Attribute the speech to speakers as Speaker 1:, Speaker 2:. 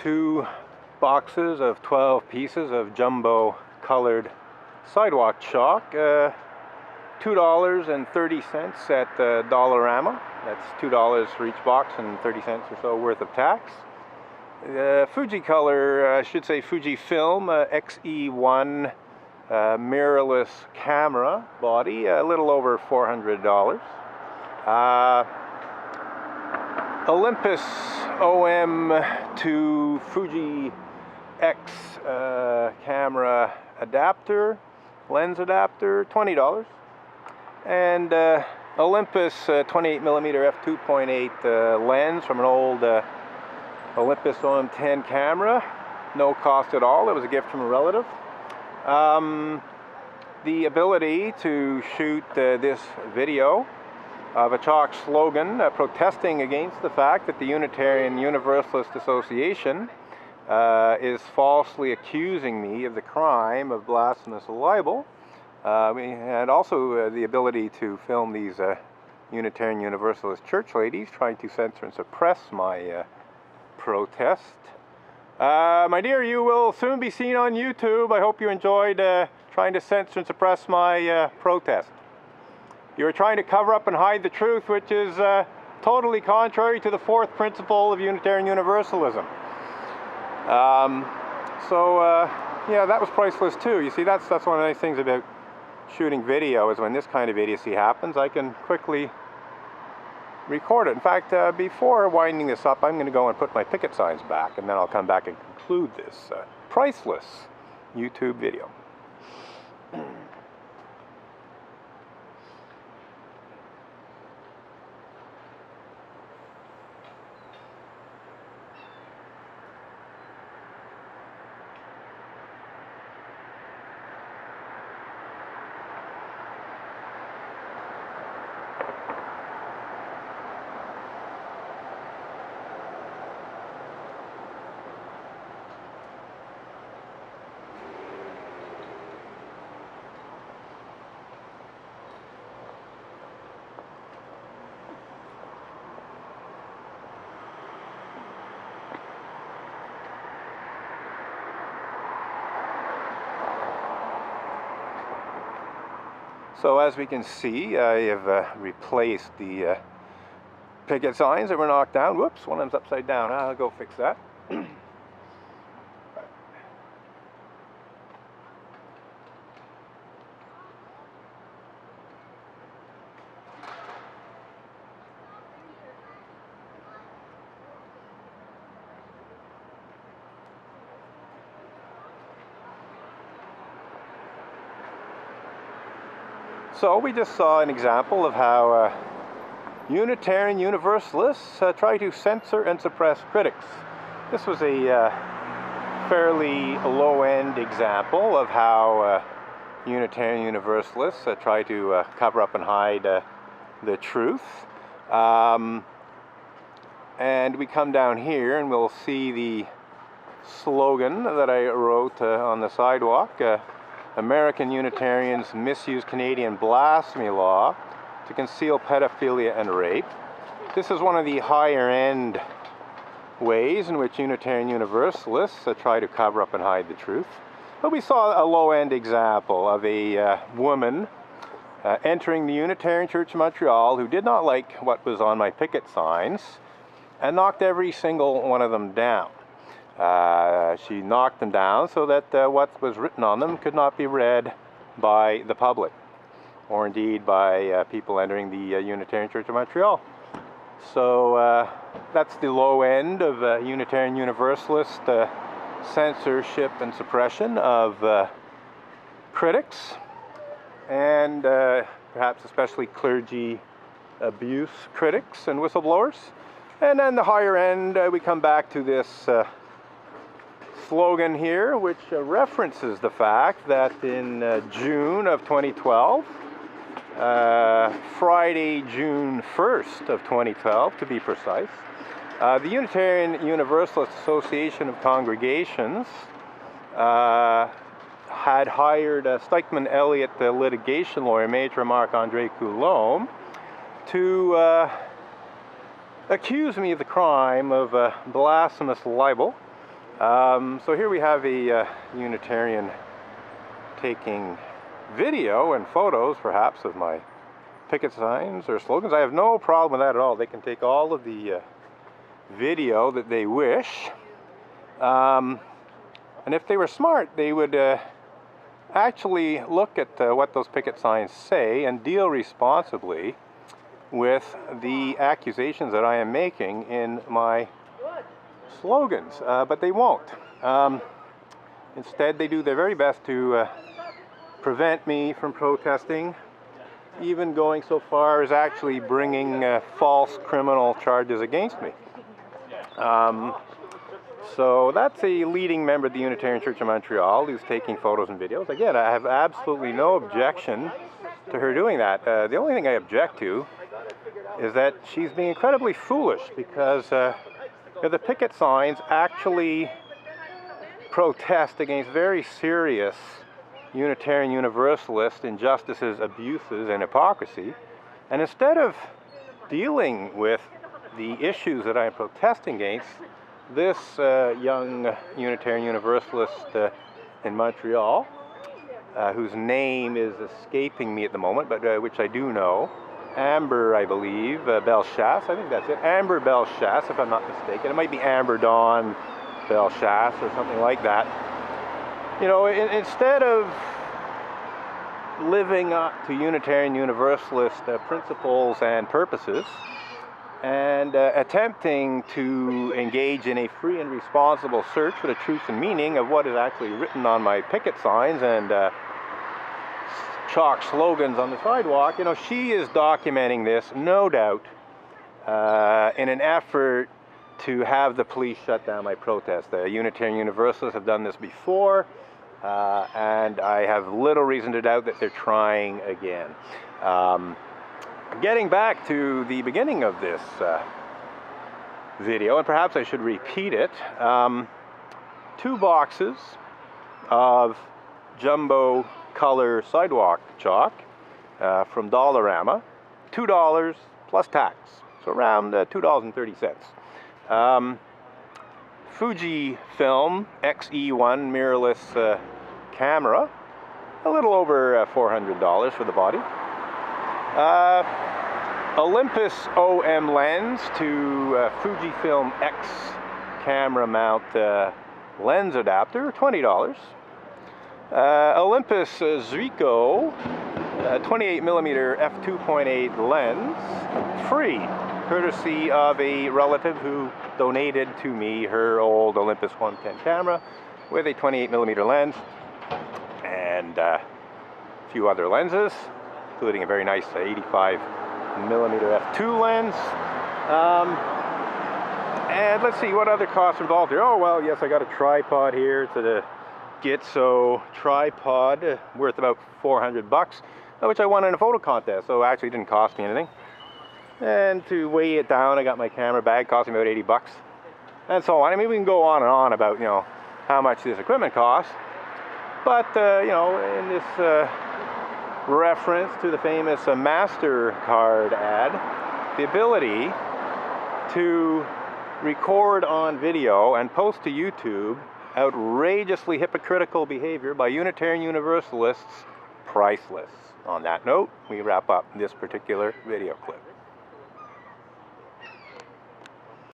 Speaker 1: 2 boxes of 12 pieces of jumbo colored sidewalk chalk, $2.30 at Dollarama. That's $2 for each box and 30 cents or so worth of tax. Fuji color, I should say Fujifilm XE1 mirrorless camera body, a little over $400. Olympus OM to Fuji X camera adapter, lens adapter, $20. And Olympus 28mm f2.8 lens from an old Olympus OM10 camera, no cost at all. It was a gift from a relative. The ability to shoot this video of a chalk slogan protesting against the fact that the Unitarian Universalist Association is falsely accusing me of the crime of blasphemous libel. And also the ability to film these Unitarian Universalist church ladies trying to censor and suppress my protest. My dear, you will soon be seen on YouTube. I hope you enjoyed trying to censor and suppress my protest. You are trying to cover up and hide the truth, which is totally contrary to the fourth principle of Unitarian Universalism. Yeah, that was priceless too. You see, that's one of the nice things about shooting video, is when this kind of idiocy happens, I can quickly record it. In fact, before winding this up, I'm going to go and put my picket signs back, and then I'll come back and conclude this priceless YouTube video. So as we can see, I have replaced the picket signs that were knocked down. Whoops, one of them's upside down. I'll go fix that. So we just saw an example of how Unitarian Universalists try to censor and suppress critics. This was a fairly low-end example of how Unitarian Universalists try to cover up and hide the truth. And we come down here and we'll see the slogan that I wrote on the sidewalk. American Unitarians misuse Canadian blasphemy law to conceal pedophilia and rape. This is one of the higher end ways in which Unitarian Universalists try to cover up and hide the truth. But we saw a low end example of a woman entering the Unitarian Church of Montreal who did not like what was on my picket signs and knocked every single one of them down. She knocked them down so that what was written on them could not be read by the public, or indeed by people entering the Unitarian Church of Montreal. So that's the low end of Unitarian Universalist censorship and suppression of critics, and perhaps especially clergy abuse critics and whistleblowers. And then the higher end, we come back to this slogan here, which references the fact that in June of 2012, Friday, June 1st of 2012 to be precise, the Unitarian Universalist Association of Congregations had hired Stikeman Elliott, the litigation lawyer, Major Marc-André Coulombe, to accuse me of the crime of blasphemous libel So here we have a Unitarian taking video and photos, perhaps, of my picket signs or slogans. I have no problem with that at all. They can take all of the video that they wish. And if they were smart, they would actually look at what those picket signs say and deal responsibly with the accusations that I am making in my slogans, but they won't. Instead, they do their very best to prevent me from protesting, even going so far as actually bringing false criminal charges against me. So that's a leading member of the Unitarian Church of Montreal who's taking photos and videos. Again, I have absolutely no objection to her doing that. The only thing I object to is that she's being incredibly foolish, because the picket signs actually protest against very serious Unitarian Universalist injustices, abuses, and hypocrisy. And instead of dealing with the issues that I am protesting against, this young Unitarian Universalist in Montreal, whose name is escaping me at the moment, but which I do know, Amber, I believe, Belchasse, I think that's it, Amber Belchasse, if I'm not mistaken. It might be Amber Dawn Belchasse or something like that. You know, instead of living up to Unitarian Universalist principles and purposes, and attempting to engage in a free and responsible search for the truth and meaning of what is actually written on my picket signs and chalk slogans on the sidewalk, you know, she is documenting this, no doubt, in an effort to have the police shut down my protest. The Unitarian Universalists have done this before, and I have little reason to doubt that they're trying again. Getting back to the beginning of this video, and perhaps I should repeat it, 2 boxes of jumbo color sidewalk chalk from Dollarama, $2 plus tax, so around $2.30. Fujifilm XE1 mirrorless camera, a little over $400 for the body. Olympus OM lens to Fujifilm X camera mount lens adapter, $20. Olympus Zuiko 28mm f2.8 lens, free, courtesy of a relative who donated to me her old Olympus 110 camera with a 28mm lens and a few other lenses, including a very nice 85mm f2 lens. And let's see, what other costs involved here? Oh, well, yes, I got a tripod here. It's a Gitzo tripod worth about $400, which I won in a photo contest, so actually it didn't cost me anything. And to weigh it down, I got my camera bag, cost me about $80, and so on. I mean, we can go on and on about, you know, how much this equipment costs, but you know, in this reference to the famous MasterCard ad, the ability to record on video and post to YouTube outrageously hypocritical behavior by Unitarian Universalists, priceless. On that note, we wrap up this particular video clip.